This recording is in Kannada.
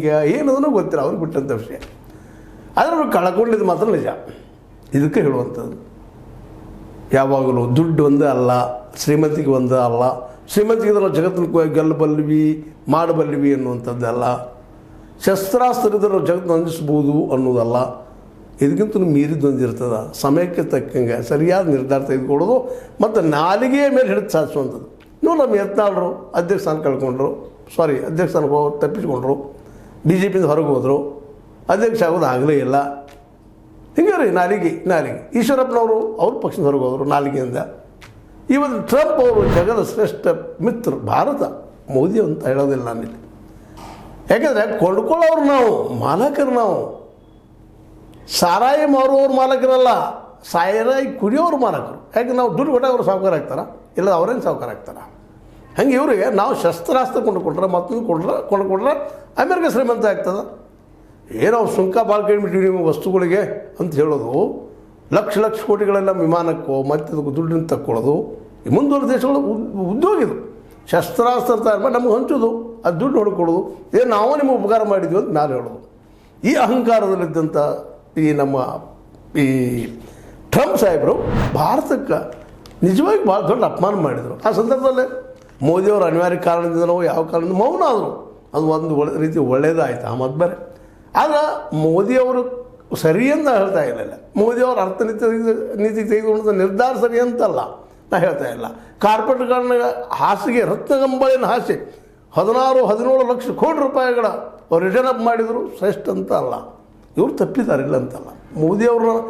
ಹಿಂಗೆ ಏನದೂ ಗೊತ್ತಿಲ್ಲ, ಅವ್ರಿಗೆ ಬಿಟ್ಟಂಥ ವಿಷಯ. ಆದರೆ ಅವ್ರು ಕಳ್ಕೊಂಡಿದ್ದು ಮಾತ್ರ ನಿಜ. ಇದಕ್ಕೆ ಹೇಳುವಂಥದ್ದು ಯಾವಾಗಲೂ ದುಡ್ಡು ಒಂದೇ ಅಲ್ಲ, ಶ್ರೀಮಂತಿಗೆ ಒಂದೇ ಅಲ್ಲ. ಶ್ರೀಮಂತಿಗೆ ನಾವು ಜಗತ್ತನ್ನು ಗೆಲ್ಲಬಲ್ಲಿವಿ ಮಾಡಬಲ್ಲಿವಿ ಅನ್ನುವಂಥದ್ದಲ್ಲ. ಶಸ್ತ್ರಾಸ್ತ್ರದಿಂದ ನಾವು ಜಗತ್ತನ್ನು ಅಂಜಿಸ್ಬೋದು ಅನ್ನೋದಲ್ಲ. ಇದಕ್ಕಿಂತ ಮೀರಿದೊಂದಿರ್ತದೆ. ಸಮಯಕ್ಕೆ ತಕ್ಕಂಗೆ ಸರಿಯಾದ ನಿರ್ಧಾರ ತೆಗೆದುಕೊಳ್ಳೋದು ಮತ್ತು ನಾಲಿಗೆಯ ಮೇಲೆ ಹಿಡಿದು ಸಾಧಿಸುವಂಥದ್ದು. ನೀವು ನಮ್ಮ ಯತ್ನಾಳರು ಅಧ್ಯಕ್ಷ ಸ್ಥಾನ ಕಳ್ಕೊಂಡ್ರು, ಅಧ್ಯಕ್ಷ ಸ್ಥಾನಕ್ಕೆ ತಪ್ಪಿಸ್ಕೊಂಡ್ರು, BJPಯಿಂದ ಹೊರಗೆ ಹೋದರು, ಅಧ್ಯಕ್ಷ ಆಗೋದು ಆಗಲೇ ಇಲ್ಲ. ಹಿಂಗೆ ರೀ ನಾಲಿಗೆ. ಈಶ್ವರಪ್ಪನವರು ಅವ್ರ ಪಕ್ಷದ ಹೊರಗೆ ಹೋದರು ನಾಲಿಗೆಯಿಂದ. ಇವತ್ತು ಟ್ರಂಪ್ ಅವರು ಜಗದ ಶ್ರೇಷ್ಠ ಮಿತ್ರ ಭಾರತ, ಮೋದಿ ಅಂತ ಹೇಳೋದಿಲ್ಲ ನಾನಿಲ್ಲಿ. ಯಾಕೆಂದರೆ ಕೊಂಡ್ಕೊಳ್ಳೋರು ನಾವು, ಮಾಲಕರು ನಾವು. ಸಾರಾಯಿ ಮಾರುವವ್ರ ಮಾಲಕರಲ್ಲ, ಸಾರಾಯಿ ಕುಡಿಯೋರು ಮಾಲಕರು. ಯಾಕೆ ನಾವು ದುಡ್ಡು ಕೊಟ್ಟಾಗ ಸಾವುಕಾರ ಆಗ್ತಾರ? ಇಲ್ಲ, ಅವ್ರೇನು ಸಾವುಕಾರ ಆಗ್ತಾರ? ಹಂಗೆ ಇವರಿಗೆ ನಾವು ಶಸ್ತ್ರಾಸ್ತ್ರ ಕೊಂಡುಕೊಂಡ್ರೆ ಮತ್ತೊಂದು ಕೊಂಡ್ಕೊಂಡ್ರೆ ಅಮೇರಿಕ ಶ್ರೀಮಂತ ಆಗ್ತದೆ. ಏನೋ ಸುಂಕ ಭಾಳ ಕೇಳಿಬಿಟ್ಟಿವಿ ನಿಮ್ಮ ವಸ್ತುಗಳಿಗೆ ಅಂತ ಹೇಳೋದು, ಲಕ್ಷ ಕೋಟಿಗಳೆಲ್ಲ ವಿಮಾನಕ್ಕೋ ಮತ್ತು ಅದಕ್ಕೆ ದುಡ್ಡನ್ನು ತಕ್ಕೊಳ್ಳೋದು. ಈ ಮುಂದುವರೆದ ದೇಶಗಳು ಉದ್ಯೋಗ ಇದು. ಶಸ್ತ್ರಾಸ್ತ್ರ ತಯಾರು ಮಾಡಿ ನಮಗೆ ಹಂಚೋದು, ಅದು ದುಡ್ಡು ಹೊಡ್ಕೊಳ್ಳೋದು. ನಾವು ನಿಮಗೆ ಉಪಕಾರ ಮಾಡಿದ್ವಿ ಅಂತ ನಾನು ಹೇಳೋದು. ಈ ಅಹಂಕಾರದಲ್ಲಿದ್ದಂಥ ನಮ್ಮ ಟ್ರಂಪ್ ಸಾಹೇಬರು ಭಾರತಕ್ಕೆ ನಿಜವಾಗಿ ಭಾಳ ದೊಡ್ಡ ಅಪಮಾನ ಮಾಡಿದರು. ಆ ಸಂದರ್ಭದಲ್ಲೇ ಮೋದಿಯವರು ಅನಿವಾರ್ಯ ಕಾರಣದಿಂದಲೋ ಯಾವ ಕಾರಣದಿಂದ ಮೌನ ಆದರು. ಅದು ಒಂದು ರೀತಿ ಒಳ್ಳೆಯದಾಯಿತು, ಆ ಮದ್ದು ಬೇರೆ. ಆದರೆ ಮೋದಿಯವರು ಸರಿ ಅಂತ ಹೇಳ್ತಾ ಇರಲಿಲ್ಲ. ಮೋದಿಯವರು ನೀತಿ ತೆಗೆದುಕೊಂಡ ನಿರ್ಧಾರ ಸರಿ ಅಂತಲ್ಲ ನಾ ಹೇಳ್ತಾ ಇಲ್ಲ. ಕಾರ್ಪೊರೇಟ್ಗಳನ್ನ ಹಾಸಿಗೆ ರತ್ನಗಂಬಳಿನ ಹಾಸಿ 16-17 ಲಕ್ಷ ಕೋಟಿ ರೂಪಾಯಿಗಳ ರಿಟರ್ನ್ ಅಪ್ ಮಾಡಿದರು, ಶ್ರೇಷ್ಠ ಅಂತ ಅಲ್ಲ. ಇವರು ತಪ್ಪಿದಾರಿಲ್ಲ ಅಂತಲ್ಲ. ಮೋದಿಯವ್ರನ್ನ